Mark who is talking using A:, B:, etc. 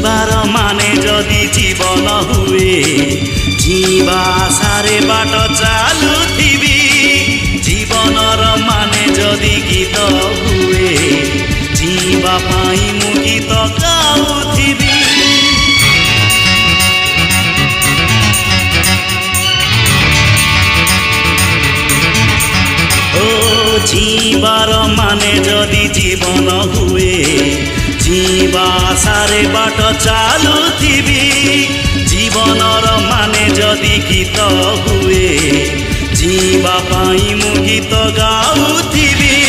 A: जीवार माने जदि जीवन हुए जीवा सारे बाट चालुथिबी जीवनर माने जदि गीत हुए जीवा पाई मु गीत गाउथिबी जीवार माने जदि जीवन हुए जीवा सारे बाट चालुथिबी जीवनर माने जदि गीत हुए जीवा पाई मु गीत गाउथिबी।